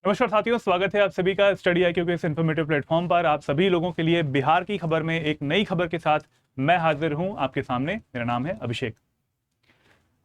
नमस्कार साथियों, स्वागत है आप सभी का स्टडी आईक्यू के इस इन्फॉर्मेटिव प्लेटफॉर्म पर। आप सभी लोगों के लिए बिहार की खबर में एक नई खबर के साथ मैं हाजिर हूं आपके सामने। मेरा नाम है अभिषेक।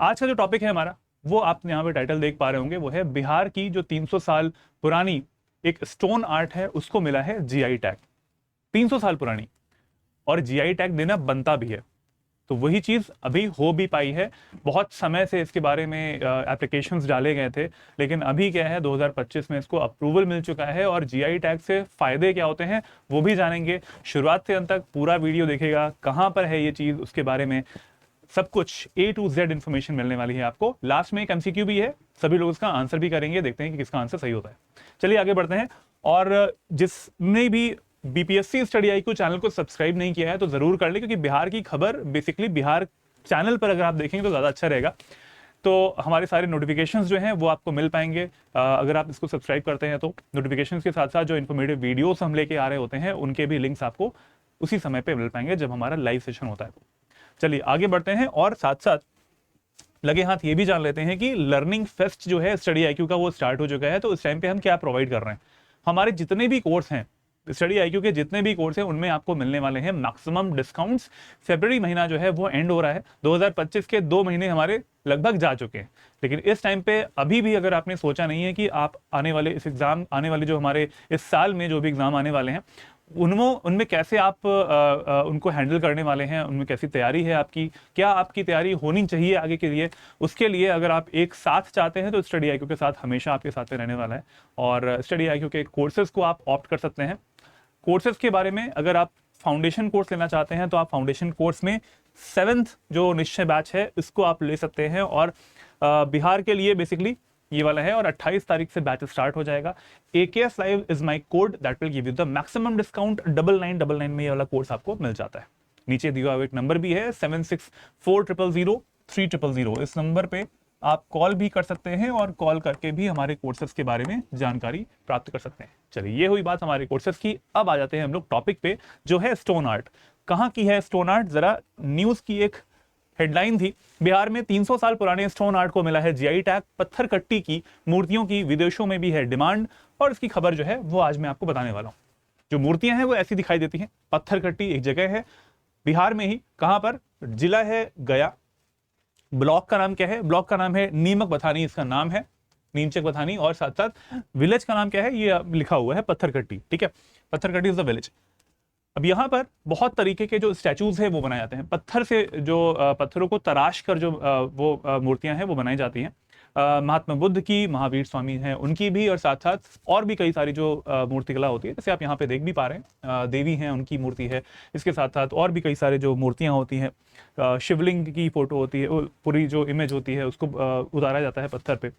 आज का जो टॉपिक है हमारा, वो आप यहाँ पे टाइटल देख पा रहे होंगे, वो है बिहार की जो 300 साल पुरानी एक स्टोन आर्ट है, उसको मिला है जीआई टैग। 300 साल पुरानी, और जीआई टैग देना बनता भी है। तो वही चीज़ अभी हो भी पाई है। बहुत समय से इसके बारे में एप्लीकेशंस डाले गए थे, लेकिन अभी क्या है, 2025 में इसको अप्रूवल मिल चुका है। और जीआई टैग से फ़ायदे क्या होते हैं वो भी जानेंगे। शुरुआत से अंत तक पूरा वीडियो देखेगा, कहाँ पर है ये चीज़, उसके बारे में सब कुछ A to Z इन्फॉर्मेशन मिलने वाली है आपको। लास्ट में एक MCQ भी है, सभी लोग इसका आंसर भी करेंगे, देखते हैं कि किसका आंसर सही होता है। चलिए आगे बढ़ते हैं। और जिसने भी बीपीएससी स्टडी आईक्यू चैनल को सब्सक्राइब नहीं किया है तो जरूर कर ले, क्योंकि बिहार की खबर बेसिकली बिहार चैनल पर अगर आप देखेंगे तो ज़्यादा अच्छा रहेगा। तो हमारे सारे नोटिफिकेशंस जो हैं वो आपको मिल पाएंगे अगर आप इसको सब्सक्राइब करते हैं। तो नोटिफिकेशंस के साथ साथ जो इन्फॉर्मेटिव वीडियोस हम लेके आ रहे होते हैं उनके भी लिंक्स आपको उसी समय पे मिल पाएंगे जब हमारा लाइव सेशन होता है। तो चलिए आगे बढ़ते हैं, और साथ साथ लगे हाथ ये भी जान लेते हैं कि लर्निंग फेस्ट जो है स्टडी आईक्यू का वो स्टार्ट हो चुका है। तो इस टाइम पे हम क्या प्रोवाइड कर रहे हैं, हमारे जितने भी कोर्स हैं स्टडी आईक्यू के, जितने भी कोर्स हैं उनमें आपको मिलने वाले हैं मैक्सिमम डिस्काउंट्स। फरवरी महीना जो है वो एंड हो रहा है, 2025 के 2 महीने हमारे लगभग जा चुके हैं। लेकिन इस टाइम पे अभी भी अगर आपने सोचा नहीं है कि आप आने वाले इस एग्जाम, आने वाले जो हमारे इस साल में जो भी एग्जाम आने वाले हैं उनमें कैसे आप उनको हैंडल करने वाले हैं, उनमें कैसी तैयारी है आपकी, क्या आपकी तैयारी होनी चाहिए आगे के लिए, उसके लिए अगर आप एक साथ चाहते हैं तो स्टडी आईक्यू के साथ हमेशा आपके साथ में रहने वाला है। और स्टडी आईक्यू के कोर्सेज को आप ऑप्ट कर सकते हैं। कोर्सेज के बारे में, अगर आप फाउंडेशन कोर्स लेना चाहते हैं तो आप फाउंडेशन कोर्स में 7th जो निश्चय बैच है इसको आप ले सकते हैं। और बिहार के लिए बेसिकली ये वाला है, और 28 तारीख से बैच स्टार्ट हो जाएगा। AKS live is my code that will give you the maximum discount. 9999 में ये वाला कोर्स आपको मिल जाता है। नीचे दिया हुआ एक नंबर भी है 76400300। इस नंबर पे आप कॉल भी कर सकते हैं, और कॉल करके भी हमारे कोर्सेज के बारे में जानकारी प्राप्त कर सकते हैं। चलिए ये हुई बात हमारे कोर्सेज की। अब आ जाते हैं हम लोग टॉपिक पे, जो है स्टोन आर्ट। कहाँ की है स्टोन आर्ट, जरा न्यूज की एक हेडलाइन थी, बिहार में 300 साल पुराने स्टोन आर्ट को मिला है जीआई टैग। पत्थर कट्टी की मूर्तियों की विदेशों में भी है डिमांड, और इसकी खबर जो है वो आज मैं आपको बताने वाला हूं। जो मूर्तियां हैं वो ऐसी दिखाई देती हैं। पत्थर कट्टी एक जगह है बिहार में ही, कहां पर, जिला है गया। ब्लॉक का नाम क्या है, ब्लॉक का नाम है नीमक बथानी, इसका नाम है नीमचक बथानी। और साथ साथ विलेज का नाम क्या है, ये लिखा हुआ है पत्थर कट्टी। ठीक है, पत्थर कट्टी इज द विलेज। अब यहाँ पर बहुत तरीके के जो स्टैचूज है वो बनाए जाते हैं पत्थर से। जो पत्थरों को तराश कर जो वो मूर्तियां हैं वो बनाई जाती हैं। महात्मा बुद्ध की, महावीर स्वामी हैं उनकी भी, और साथ साथ और भी कई सारी जो मूर्तिकला होती है, जैसे आप यहाँ पे देख भी पा रहे हैं, देवी हैं उनकी मूर्ति है। इसके साथ साथ और भी कई सारे जो मूर्तियाँ होती हैं, शिवलिंग की फोटो होती है, पूरी जो इमेज होती है उसको उतारा जाता है पत्थर पे।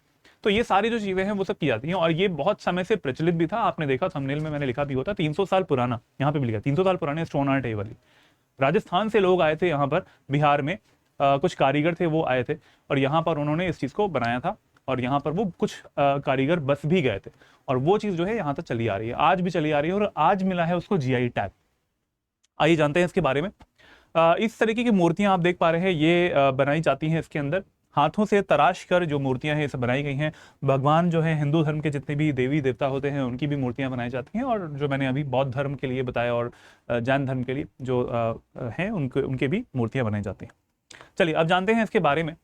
तो ये सारी जो चीज़ें हैं वो सब की जाती हैं, और ये बहुत समय से प्रचलित भी था। आपने देखा थंबनेल में मैंने लिखा भी होता 300 साल पुराना, यहाँ पे भी लिखा 300 साल पुराने स्टोन आर्ट है वाली। राजस्थान से लोग आए थे यहाँ पर बिहार में, कुछ कारीगर थे वो आए थे, और यहाँ पर उन्होंने इस चीज़ को बनाया था। और यहाँ पर वो कुछ कारीगर बस भी गए थे, और वो चीज़ जो है यहाँ तक चली आ रही है, आज भी चली आ रही है, और आज मिला है उसको जीआई टैग। आइए जानते हैं इसके बारे में। इस तरीके की मूर्तियां आप देख पा रहे हैं, ये बनाई जाती हैं इसके अंदर हाथों से तराश कर। जो मूर्तियां हैं ये सब बनाई गई हैं। भगवान जो है हिंदू धर्म के जितने भी देवी देवता होते हैं उनकी भी मूर्तियां बनाई जाती हैं, और जो मैंने अभी बौद्ध धर्म के लिए बताया और जैन धर्म के लिए जो हैं उनके भी मूर्तियां बनाई जाती हैं। चलिए अब जानते हैं इसके बारे में।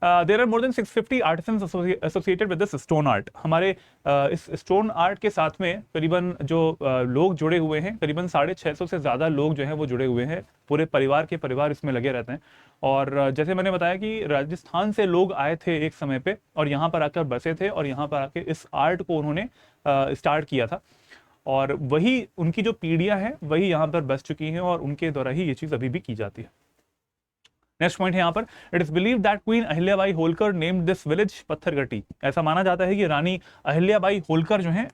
There are more than 650 artisans associated with this stone art. हमारे इस स्टोन आर्ट के साथ में करीबन जो लोग जुड़े हुए हैं, करीबन 650 से ज़्यादा लोग जो हैं वो जुड़े हुए हैं। पूरे परिवार के परिवार इसमें लगे रहते हैं। और जैसे मैंने बताया कि राजस्थान से लोग आए थे एक समय पे, और यहाँ पर आकर बसे थे, और यहाँ पर आके इस आर्ट को उन्होंने स्टार्ट किया था। और वही उनकी जो पीढ़ियाँ हैं वही यहाँ पर बस चुकी हैं, और उनके द्वारा ही ये चीज़ अभी भी की जाती है। नेक्स्ट पॉइंट है यहाँ पर, it is believe that queen Ahilyabai Holkar named this village Pathergatti. ऐसा माना जाता है कि रानी अहिल्याबाई होलकर जो है,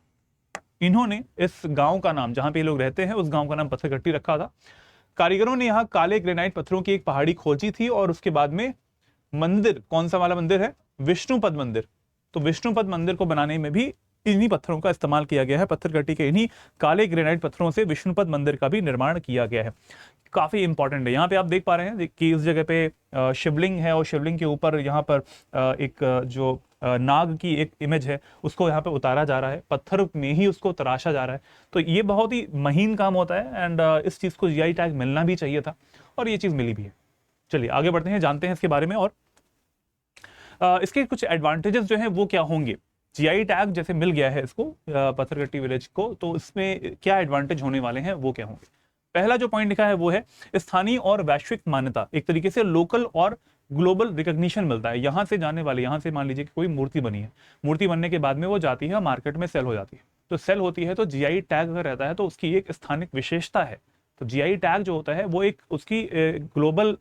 इन्होंने इस गांव का नाम, जहां पे ये लोग रहते हैं उस गांव का नाम पत्थरगट्टी रखा था। कारीगरों ने यहाँ काले ग्रेनाइट पत्थरों की एक पहाड़ी खोजी थी, और उसके बाद में मंदिर, कौन सा वाला मंदिर है, विष्णुपद मंदिर। तो विष्णुपद मंदिर को बनाने में भी इन्हीं पत्थरों का इस्तेमाल किया गया है। पत्थरगट्टी के इन्हीं काले ग्रेनाइट पत्थरों से विष्णुपद मंदिर का भी निर्माण किया गया है। काफी इंपॉर्टेंट है। यहाँ पे आप देख पा रहे हैं कि इस जगह पे शिवलिंग है, और शिवलिंग के ऊपर यहाँ पर एक जो नाग की एक इमेज है, उसको यहाँ पे उतारा जा रहा है, पत्थर में ही उसको तराशा जा रहा है। तो ये बहुत ही महीन काम होता है एंड इस चीज़ को जीआई टैग मिलना भी चाहिए था और ये चीज़ मिली भी है। चलिए आगे बढ़ते हैं, जानते हैं इसके बारे में और इसके कुछ एडवांटेजेस जो हैं वो क्या होंगे। जीआई टैग जैसे मिल गया है इसको पत्थरगट्टी विलेज को, तो इसमें क्या एडवांटेज होने वाले हैं वो क्या होंगे। पहला जो पॉइंट लिखा है वो है स्थानीय और वैश्विक मान्यता, एक तरीके से लोकल और ग्लोबल रिकॉग्निशन मिलता है। यहाँ से जाने वाले, यहाँ से मान लीजिए कि कोई मूर्ति बनी है, मूर्ति बनने के बाद में वो जाती है मार्केट में सेल हो जाती है, तो सेल होती है तो जीआई टैग अगर रहता है तो उसकी एक स्थानिक विशेषता है। तो जीआई टैग जो होता है वो एक उसकी ग्लोबल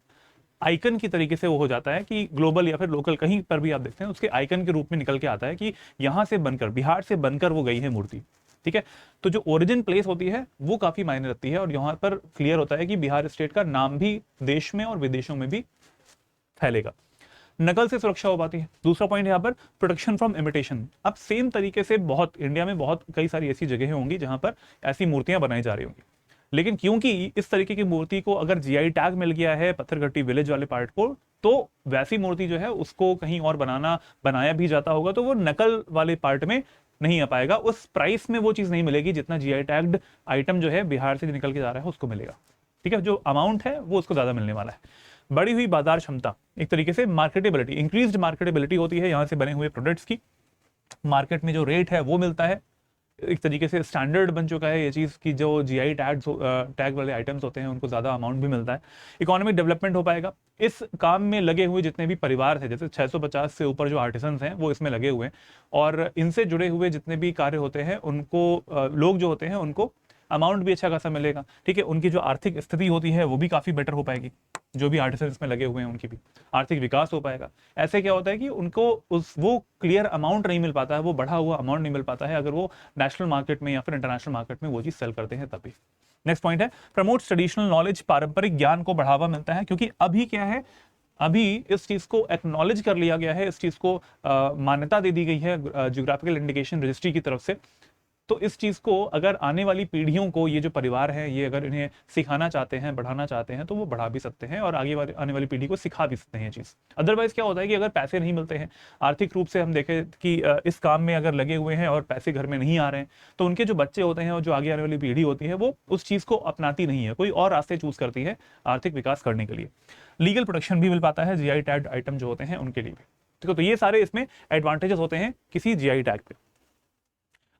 आइकन की तरीके से वो हो जाता है कि ग्लोबल या फिर लोकल कहीं पर भी आप देखते हैं उसके आइकन के रूप में निकल के आता है कि यहाँ से बनकर, बिहार से बनकर वो गई है मूर्ति। ठीक है, तो जो ओरिजिन प्लेस होती है वो काफी मायने रखती है और यहाँ पर क्लियर होता है कि बिहार स्टेट का नाम भी देश में और विदेशों में भी फैलेगा। नकल से सुरक्षा हो पाती है। दूसरा पॉइंट यहाँ पर प्रोटेक्शन फ्रॉम इमिटेशन। अब सेम तरीके से बहुत इंडिया में बहुत कई सारी ऐसी जगहें होंगी जहां पर ऐसी मूर्तियां बनाई जा रही होंगी, लेकिन क्योंकि इस तरीके की मूर्ति को अगर जीआई टैग मिल गया है पत्थरगट्टी विलेज वाले पार्ट को, तो वैसी मूर्ति जो है उसको कहीं और बनाया भी जाता होगा तो वो नकल वाले पार्ट में नहीं आ पाएगा, उस प्राइस में वो चीज नहीं मिलेगी जितना जीआई टैग्ड आइटम जो है बिहार से निकल के जा रहा है उसको मिलेगा। ठीक है, जो अमाउंट है वो उसको ज्यादा मिलने वाला है। बढ़ी हुई बाजार क्षमता, एक तरीके से मार्केटेबिलिटी, इंक्रीज्ड मार्केटेबिलिटी होती है यहाँ से बने हुए प्रोडक्ट्स की, मार्केट में जो रेट है वो मिलता है, एक तरीके से स्टैंडर्ड बन चुका है ये चीज़ कि जो जीआई टैग वाले आइटम्स होते हैं उनको ज़्यादा अमाउंट भी मिलता है। इकोनॉमिक डेवलपमेंट हो पाएगा। इस काम में लगे हुए जितने भी परिवार थे, जैसे 650 से ऊपर जो आर्टिसंस हैं वो इसमें लगे हुए हैं और इनसे जुड़े हुए जितने भी कार्य होते हैं उनको लोग जो होते हैं उनको अमाउंट भी अच्छा खासा मिलेगा। ठीक है, उनकी जो आर्थिक स्थिति होती है वो भी काफ़ी बेटर हो पाएगी, जो भी आर्टिसंस में लगे हुए हैं उनकी भी आर्थिक विकास हो पाएगा। ऐसे क्या होता है कि उनको वो क्लियर अमाउंट नहीं मिल पाता है, वो बढ़ा हुआ अमाउंट नहीं मिल पाता है अगर वो नेशनल मार्केट में या फिर इंटरनेशनल मार्केट में वो चीज़ सेल करते हैं तभी। नेक्स्ट पॉइंट है प्रमोट्स ट्रेडिशनल नॉलेज, पारंपरिक ज्ञान को बढ़ावा मिलता है, क्योंकि अभी क्या है, अभी इस चीज को एक्नॉलेज कर लिया गया है, इस चीज को मान्यता दे दी गई है जियोग्राफिकल इंडिकेशन रजिस्ट्री की तरफ से। तो इस चीज को अगर आने वाली पीढ़ियों को ये जो परिवार है ये अगर इन्हें सिखाना चाहते हैं, बढ़ाना चाहते हैं तो वो बढ़ा भी सकते हैं और आने वाली पीढ़ी को सिखा भी सकते हैं ये चीज। अदरवाइज क्या होता है कि अगर पैसे नहीं मिलते हैं, आर्थिक रूप से हम देखें कि इस काम में अगर लगे हुए हैं और पैसे घर में नहीं आ रहे हैं, तो उनके जो बच्चे होते हैं और जो आगे आने वाली पीढ़ी होती है वो उस चीज को अपनाती नहीं है, कोई और रास्ते चूज करती है आर्थिक विकास करने के लिए। लीगल प्रोटेक्शन भी मिल पाता है जीआई टैग आइटम जो होते हैं उनके लिए भी। ठीक है, तो ये सारे इसमें एडवांटेजेस होते हैं किसी जीआई टैग पे।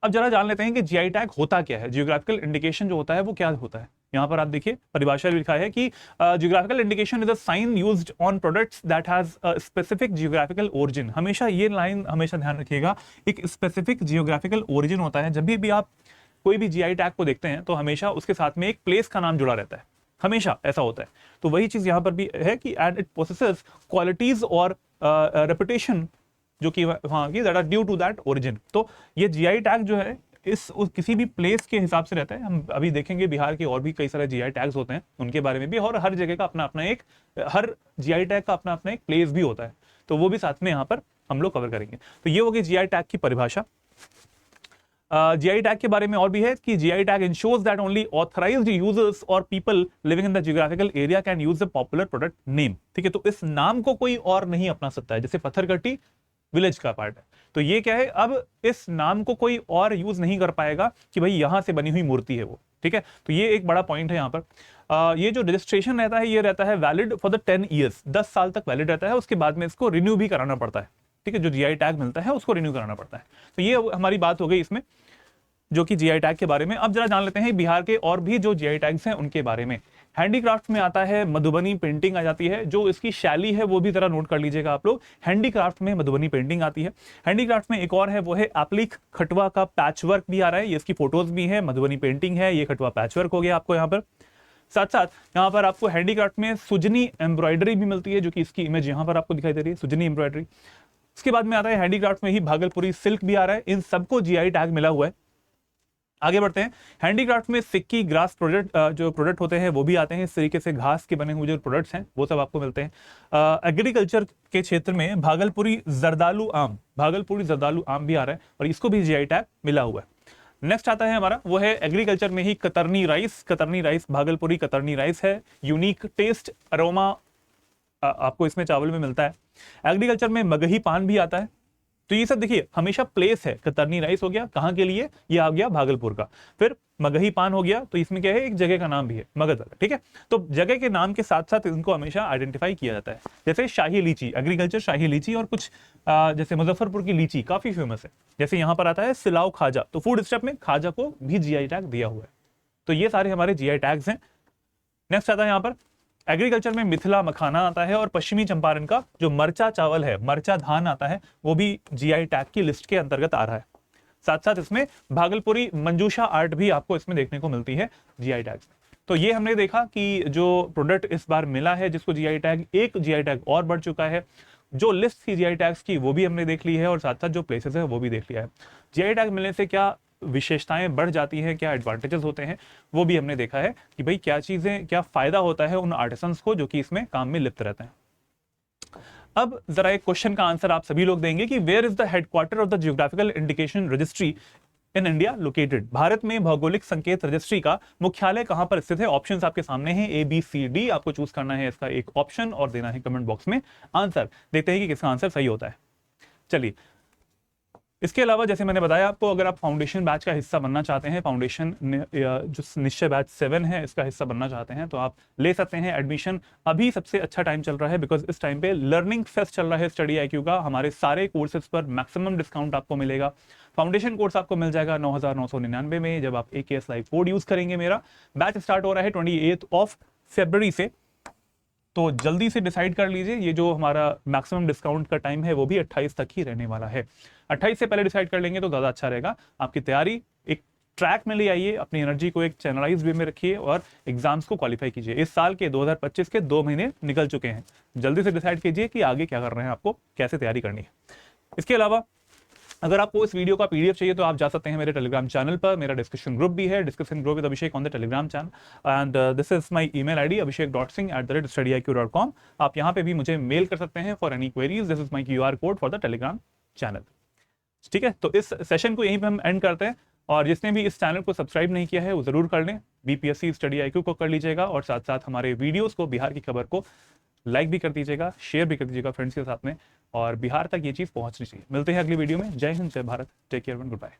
अब जरा जान लेते हैं कि जीआई टैग होता क्या है, जियोग्राफिकल इंडिकेशन जो होता है वो क्या होता है। यहां पर आप देखिए परिभाषा भी लिखा है कि geographical indication is a sign used on products that has a specific geographical origin. हमेशा ये लाइन हमेशा ध्यान रखिएगा, एक स्पेसिफिक जियोग्राफिकल ओरिजिन होता है। जब भी आप कोई भी जीआई टैग को देखते हैं तो हमेशा उसके साथ में एक प्लेस का नाम जुड़ा रहता है, हमेशा ऐसा होता है। तो वही चीज यहां पर भी है कि एंड इट पोसेसेस क्वालिटीज और रेपुटेशन जो कि वहां की that are due to that origin. तो ये जीआई टैग जो है किसी भी प्लेस के हिसाब से रहता है। हम अभी देखेंगे बिहार के और भी कई सारे जीआई टैग्स होते हैं उनके बारे में भी, और हर जगह का अपना अपना एक, हर जीआई टैग का अपना अपना एक प्लेस भी होता है, तो वो भी साथ में यहाँ पर हम लोग कवर करेंगे। तो ये होगी जीआई टैग की परिभाषा। जीआई टैग के बारे में और भी है कि GI tag insures that only authorised users और people living in the geographical area can use the popular product name. ठीक है, तो इस नाम को कोई और नहीं अपना सकता है, जैसे पत्थरगट्टी विलेज का पार्ट है तो ये क्या है, अब इस नाम को कोई और यूज नहीं कर पाएगा कि भाई यहां से बनी हुई मूर्ति है वो। ठीक है, तो ये एक बड़ा पॉइंट है यहाँ पर। ये जो रजिस्ट्रेशन रहता है ये रहता है वैलिड फॉर द 10 ईयर्स, 10 साल तक वैलिड रहता है, उसके बाद में इसको रिन्यू भी कराना पड़ता है। ठीक है, जो जीआई टैग मिलता है उसको रिन्यू कराना पड़ता है। तो ये हमारी बात हो गई इसमें जो कि जीआई टैग के बारे में। अब जरा जान लेते हैं बिहार के और भी जो जीआई टैग्स हैं उनके बारे में। हैंडीक्राफ्ट में आता है मधुबनी पेंटिंग आ जाती है, जो इसकी शैली है वो भी जरा नोट कर लीजिएगा आप लोग। हैंडीक्राफ्ट में मधुबनी पेंटिंग आती है। हैंडीक्राफ्ट में एक और है वो है एप्लिक खटवा का पैचवर्क भी आ रहा है, ये इसकी फोटोज भी है, मधुबनी पेंटिंग है, ये खटवा पैचवर्क हो गया आपको यहाँ पर। साथ साथ यहाँ पर आपको हैंडीक्राफ्ट में सुजनी एम्ब्रॉयडरी भी मिलती है, जो कि इसकी इमेज यहाँ पर आपको दिखाई दे रही है, सुजनी एम्ब्रॉयडरी। इसके बाद में आता है हैंडीक्राफ्ट में ही भागलपुरी सिल्क भी आ रहा है, इन सबको जीआई टैग मिला हुआ है। आगे बढ़ते हैं, हैंडीक्राफ्ट में सिक्की ग्रास प्रोडक्ट जो प्रोडक्ट होते हैं वो भी आते हैं, इस तरीके से घास के बने हुए जो प्रोडक्ट्स हैं वो सब आपको मिलते हैं। एग्रीकल्चर के क्षेत्र में भागलपुरी जरदालू आम भी आ रहा है और इसको भी जीआई टैग मिला हुआ है। नेक्स्ट आता है हमारा वो है एग्रीकल्चर में ही कतरनी राइस, भागलपुरी कतरनी राइस है, यूनिक टेस्ट अरोमा आपको इसमें चावल में मिलता है। एग्रीकल्चर में मगही पान भी आता है, तो ये सब देखिए हमेशा प्लेस है। कतरनी राइस हो गया कहाँ के लिए, ये आ गया भागलपुर का। फिर मगही पान हो गया, तो इसमें क्या है, एक जगह का नाम भी है मगध, ठीक है। तो जगह के नाम के साथ साथ इनको हमेशा आइडेंटिफाई किया जाता है। जैसे शाही लीची, एग्रीकल्चर शाही लीची, और कुछ जैसे मुजफ्फरपुर की लीची काफी फेमस है। जैसे यहाँ पर आता है सिलाव खाजा, तो फूड स्टेप में खाजा को भी जीआई टैग दिया हुआ है। तो ये सारे हमारे जीआई टैग्स हैं। नेक्स्ट आता है यहाँ पर एग्रीकल्चर में मिथिला मखाना आता है, और पश्चिमी चंपारण का जो मरचा चावल है, मरचा धान आता है, वो भी जीआई टैग की लिस्ट के अंतर्गत आ रहा है। साथ साथ इसमें भागलपुरी मंजूषा आर्ट भी आपको इसमें देखने को मिलती है जीआई टैग। तो ये हमने देखा कि जो प्रोडक्ट इस बार मिला है जिसको जीआई टैग, एक जीआई टैग और बढ़ चुका है। जो लिस्ट थी जीआई टैग्स की वो भी हमने देख ली है, और साथ साथ जो प्लेसेस है वो भी देख लिया है। जीआई टैग मिलने से क्या विशेषताएं बढ़ जाती हैं, क्या एडवांटेजेस होते हैं, वो भी हमने देखा है कि भाई क्या चीजें, क्या फायदा होता है उन आर्टिसंस को जो कि इसमें काम में लिप्त रहते हैं। अब जरा एक क्वेश्चन का आंसर आप सभी लोग देंगे कि where is the headquarter of the geographical indication registry in India located. Bharat में भौगोलिक संकेत रजिस्ट्री का मुख्यालय कहां पर स्थित है। ऑप्शंस आपके सामने हैं ए बी सी डी, आपको चूज करना है इसका एक ऑप्शन और देना है कमेंट बॉक्स में आंसर। देखते हैं कि किसका आंसर सही होता है। चलिए, इसके अलावा जैसे मैंने बताया आपको, अगर आप फाउंडेशन बैच का हिस्सा बनना चाहते हैं, फाउंडेशन जो निश्चय बैच 7 है इसका हिस्सा बनना चाहते हैं, तो आप ले सकते हैं एडमिशन। अभी सबसे अच्छा टाइम चल रहा है, बिकॉज इस टाइम पे लर्निंग फेस्ट चल रहा है स्टडी IQ का। हमारे सारे कोर्सेज पर मैक्सिमम डिस्काउंट आपको मिलेगा। फाउंडेशन कोर्स आपको मिल जाएगा 9,999 में, जब आप AKS लाइव कोड यूज करेंगे। मेरा बैच स्टार्ट हो रहा है 28 फरवरी से, तो जल्दी से डिसाइड कर लीजिए। ये जो हमारा मैक्सिमम डिस्काउंट का टाइम है वो भी 28 तक ही रहने वाला है। 28 से पहले डिसाइड कर लेंगे तो ज़्यादा अच्छा रहेगा। आपकी तैयारी एक ट्रैक में ले आइए, अपनी एनर्जी को एक चैनलाइज वे में रखिए और एग्जाम्स को क्वालिफाई कीजिए। इस साल के 2025 के 2 महीने निकल चुके हैं। जल्दी से डिसाइड कीजिए कि आगे क्या कर रहे हैं, आपको कैसे तैयारी करनी है। इसके अलावा अगर आपको इस वीडियो का PDF चाहिए तो आप जा सकते हैं मेरे टेलीग्राम चैनल पर। मेरा डिस्कशन ग्रुप भी है, discussion group with Abhishek on the Telegram channel, and this is my email ID abhishek.singh@studyIQ.com। आप यहाँ पे भी मुझे मेल कर सकते हैं for any queries. This is my QR code for the Telegram channel. ठीक है, तो इस सेशन को यहीं पे हम एंड करते हैं, और जिसने भी इस चैनल को सब्सक्राइब नहीं किया है वो जरूर कर लें। BPSC स्टडी IQ को कर लीजिएगा, और साथ साथ हमारे वीडियोस को, बिहार की खबर को लाइक भी कर दीजिएगा, शेयर भी कर दीजिएगा फ्रेंड्स के साथ में, और बिहार तक ये चीज़ पहुंचनी चाहिए। मिलते हैं अगली वीडियो में। जय हिंद, जय Bharat, take care and good bye.